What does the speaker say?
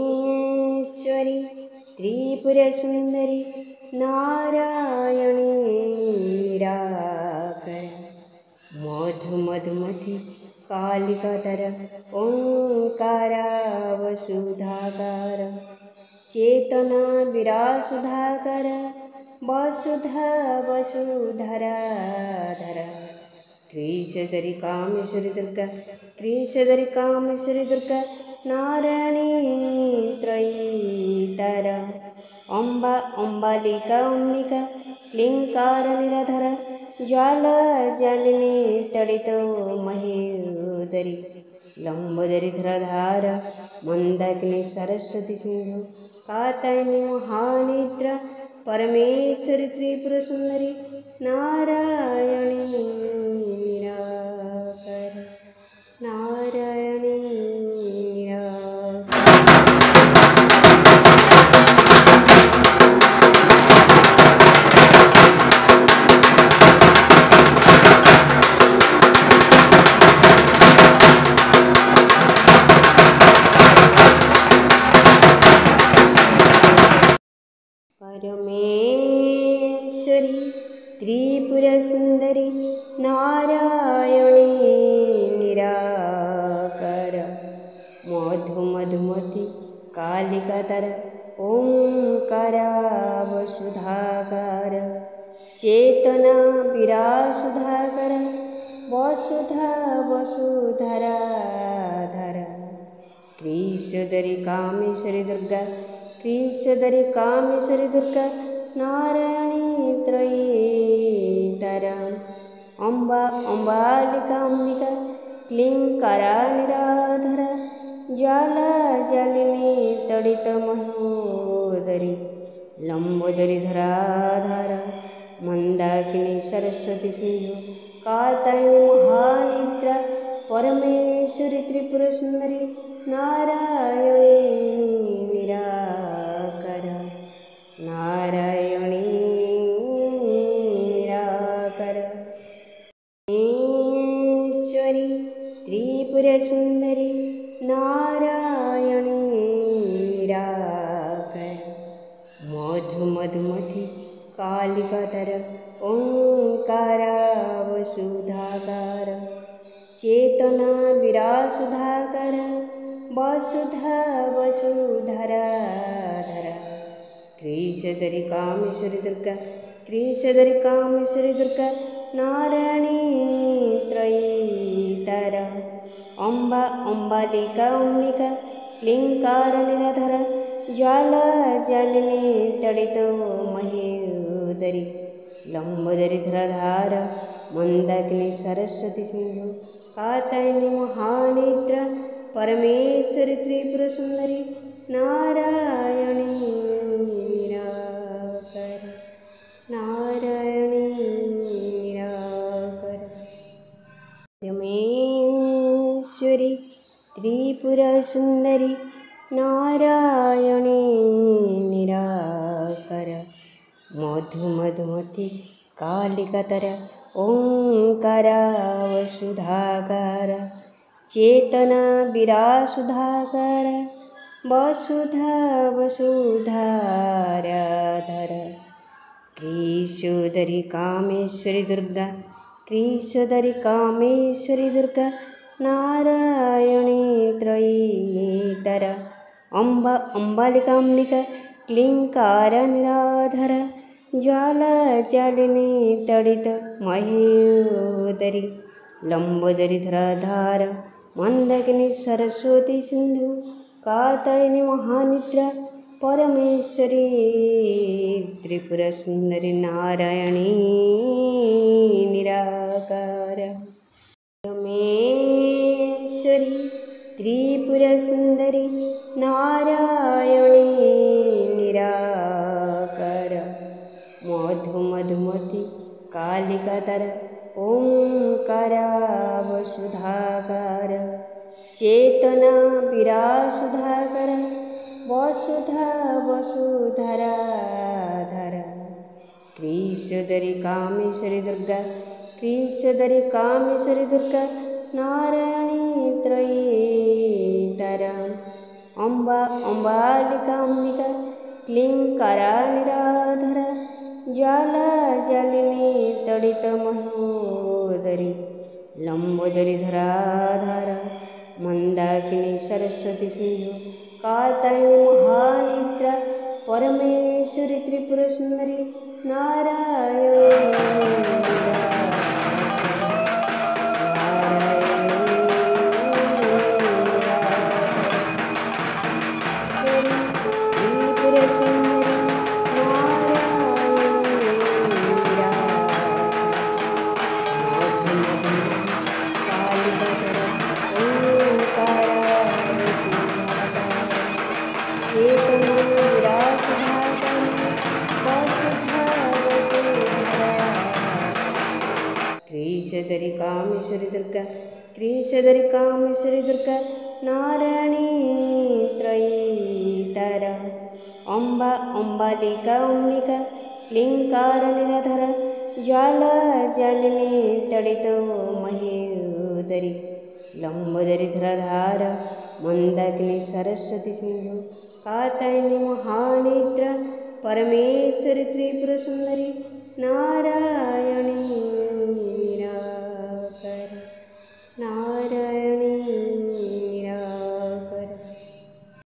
Rameshwari Tripurasundari Narayani Nirakar Madhu Madhumati कालिकातर Omkara वसुधाकार Chetna विरासुधाकर Vasudha वसुधराधर त्रिशदरी Kameshwari Durga त्रिशदरी Kameshwari Durga Narayani त्रयीतर Amba Ambalika Ambika क्लींकार निराधर Jwal जालिनी तडितो महेदरी लंबोदरी धराधार Mandakini Saraswati Sindhu Katyayani महानिद्रा Parmeshwari Tripura Sundari Narayani Nirakar Narayani Parmeshwari Tripura Sundari Narayani Nirakar Madhu Madhumati कालिकातर Omkara वसुधाकार Chetna विरासुधाकर Vasudha वसुधराधर त्रिशदरी Kameshwari Durga त्रिशदरी Kameshwari Durga Narayani त्रयीतर Amba Ambalika Ambika क्लींकारा निराधर Jwala जालिनी तडित Mahodari लंबोदरी धराधार Mandakini Saraswati Sindhu Katyayani महानिद्रा Parmeshwari Tripura Sundari Narayani Nirakar Narayani Nirakar Ishwari Tripura Sundari Narayani Nirakar Madhu Madhumati कालिकातर Omkara वसुधाकार Chetna विरासुधाकर Vasudha वसुधराधर त्रिशदरी Kameshwari Durga त्रिशदरी Kameshwari Durga Narayani त्रयीतर Amba Ambalika Ambika क्लींकार निराधर Jwal जालिनी तडितो महेदरी लंबोदरी धराधार Mandakini Saraswati Sindhu Katyayani महानिद्रा Parmeshwari Tripura Sundari Narayani Nirakar Narayani Nirakar Rameshwari Tripura Sundari Narayani Nirakar Madhu Madhumati कालिकातर Omkara वसुधाकार Chetna विरासुधाकार Vasudha वसुधाराधर त्रिशदरी Kameshwari Durga त्रिशदरी Kameshwari Durga Narayani त्रयीतर Amba Ambalika Ambika क्लींकार निराधर Jwala जालिनी तडित महेदरी लंबोदरी धराधार Mandakini Saraswati Sindhu Katyayani महानिद्रा Parmeshwari Tripura Sundari Narayani Nirakar Rameshwari Tripurasundari Narayani Nirakar Madhumati कालिकातर Omkara वसुधाकार Chetna विरासुधाकर वसुधराधर क्रीशोदरी Kameshwari Durga क्रीशोदरी Kameshwari Durga Narayani त्रयीतर Ambalika Ambika क्लींकारा निराधर ज्वालाज्वालिनी तडित Mahodari लंबोदरी धराधार Mandakini Saraswati Sindhu Katyayani महानिद्रा Parmeshwari Tripurasundari क्रीशोदरी Kameshwari Durga क्रीशोदरी Kameshwari Durga Narayani त्रयीतर Ambalika Ambika क्लींकार निराधर ज्वालाज्वालिनी तडित Mahodari लंबोदरी धराधार Mandakini Saraswati Sindhu Katyayani महानिद्रा Parmeshwari Tripurasundari Narayani Nirakar Narayan